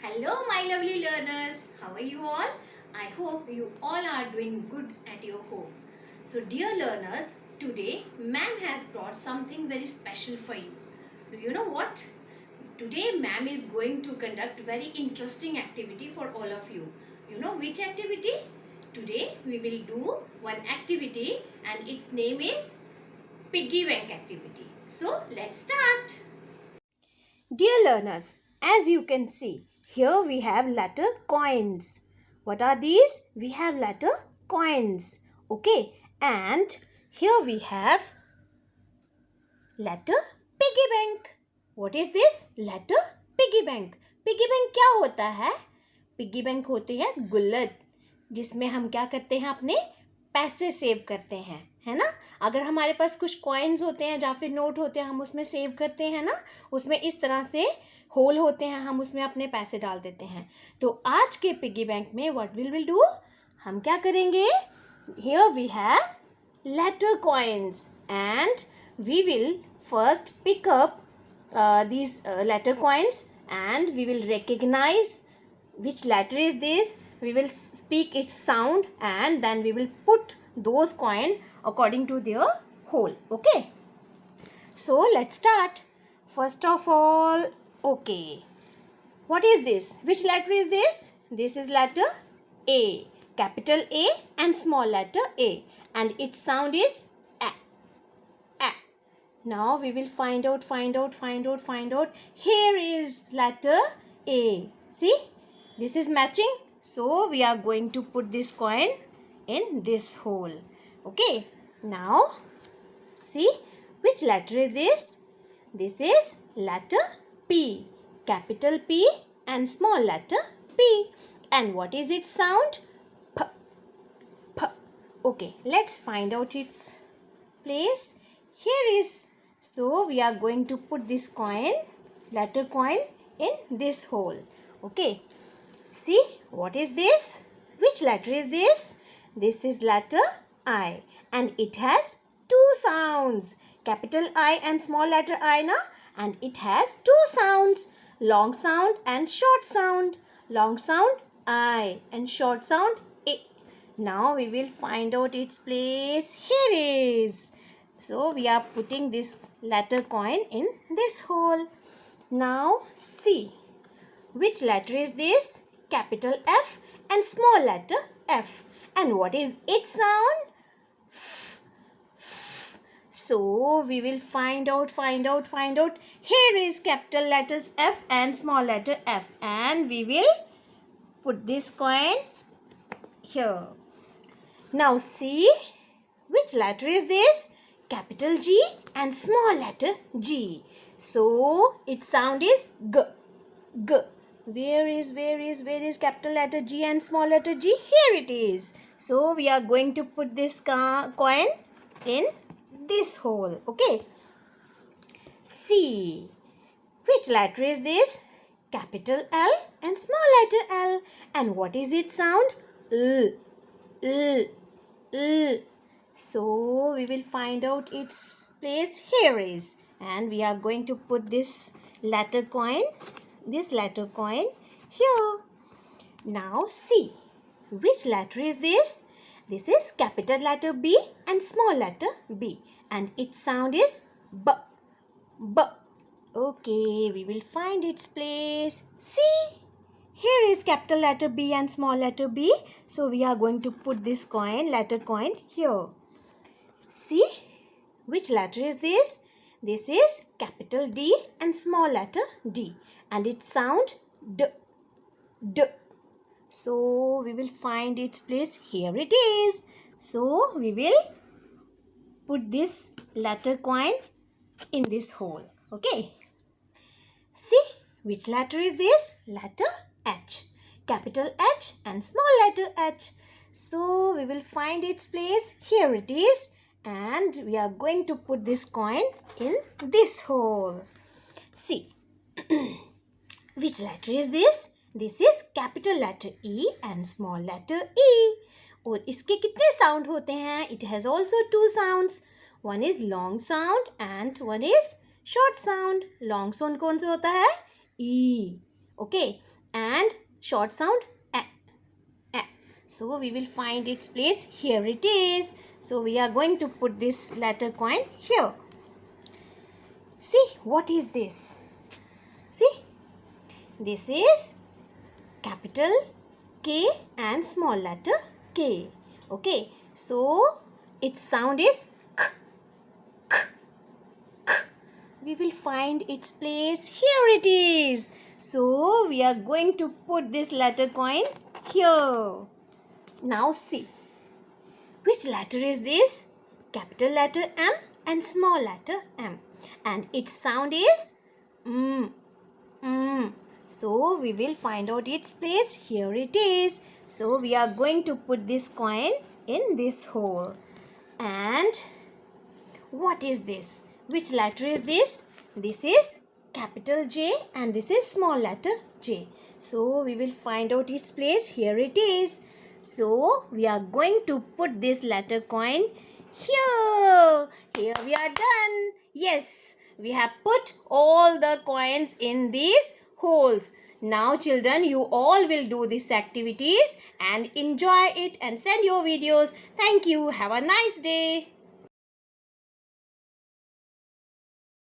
Hello, my lovely learners. How are you all? I hope you all are doing good at your home. So, dear learners, today ma'am has brought something very special for you. Do you know what? Today ma'am is going to conduct very interesting activity for all of you. You know which activity? Today we will do one activity and its name is piggy bank activity. So, let's start. Dear learners, as you can see, here we have letter coins. What are these? We have letter coins. Okay, and here we have letter piggy bank. What is this? Letter piggy bank. Piggy bank क्या होता है? Piggy bank होती है गुल्लक, जिसमें हम क्या करते हैं, अपने पैसे सेव करते हैं, है ना। अगर हमारे पास कुछ कॉइन्स होते हैं या फिर नोट होते हैं, हम उसमें सेव करते हैं ना, उसमें इस तरह से होल होते हैं, हम उसमें अपने पैसे डाल देते हैं। तो आज के पिग्गी बैंक में व्हाट विल डू, हम क्या करेंगे, here we have letter coins and we will first pick up these letter coins and we will recognize which letter is this. We will speak its sound and then we will put those coin according to their hole. Okay, so let's start. First of all, okay, what is this? Which letter is this? This is letter A, capital A and small letter A, and its sound is A. Now we will find out. Here is letter A. See, this is matching. So we are going to put this coin in this hole. Okay. Now see, which letter is this? This is letter P. Capital P and small letter P. And what is its sound? P. P. Okay, let's find out its place. Here is, so we are going to put this coin, letter coin, in this hole. Okay, see, what is this? Which letter is this? This is letter I and it has two sounds, capital I and small letter I, na? And it has two sounds, long sound and short sound. Long sound I and short sound A. Now we will find out its place. Here is. So we are putting this letter coin in this hole. Now see, which letter is this? Capital F and small letter F. And what is its sound? So we will find out. Here is capital letters F and small letter F. And we will put this coin here. Now see, which letter is this? Capital G and small letter G. So its sound is G. G. Where is capital letter G and small letter G? Here it is. So we are going to put this coin in this hole. Okay. C. Which letter is this? Capital L and small letter L. And what is its sound? L. L. L. So we will find out its place. Here is, and we are going to put this letter coin here. Now see, which letter is this? This is capital letter B and small letter B, and its sound is B. B. Okay, we will find its place. See, here is capital letter B and small letter B. So we are going to put this letter coin here. See, which letter is this? This is capital D and small letter D, and its sound D. D. So we will find its place. Here it is. So we will put this letter coin in this hole. Okay. See, which letter is this? Letter H. Capital H and small letter H. So we will find its place. Here it is. And we are going to put this coin in this hole. See, which letter is this? This is capital letter E and small letter E. और इसके कितने sound होते हैं? It has also two sounds. One is long sound and one is short sound. Long sound कौन सा होता है? E. Okay. and short sound a, a. So we will find its place. Here it is. So we are going to put this letter coin here. See, what is this? See, this is capital K and small letter K. Okay, so its sound is k, k, k. We will find its place. Here it is. So we are going to put this letter coin here. Now see, which letter is this? Capital letter M and small letter m. And its sound is So we will find out its place. Here it is. So we are going to put this coin in this hole. And what is this? Which letter is this? This is capital J and this is small letter J. So we will find out its place. Here it is. So we are going to put this letter coin here. Here we are done. Yes, we have put all the coins in these holes. Now children, you all will do these activities and enjoy it and send your videos. Thank you. Have a nice day.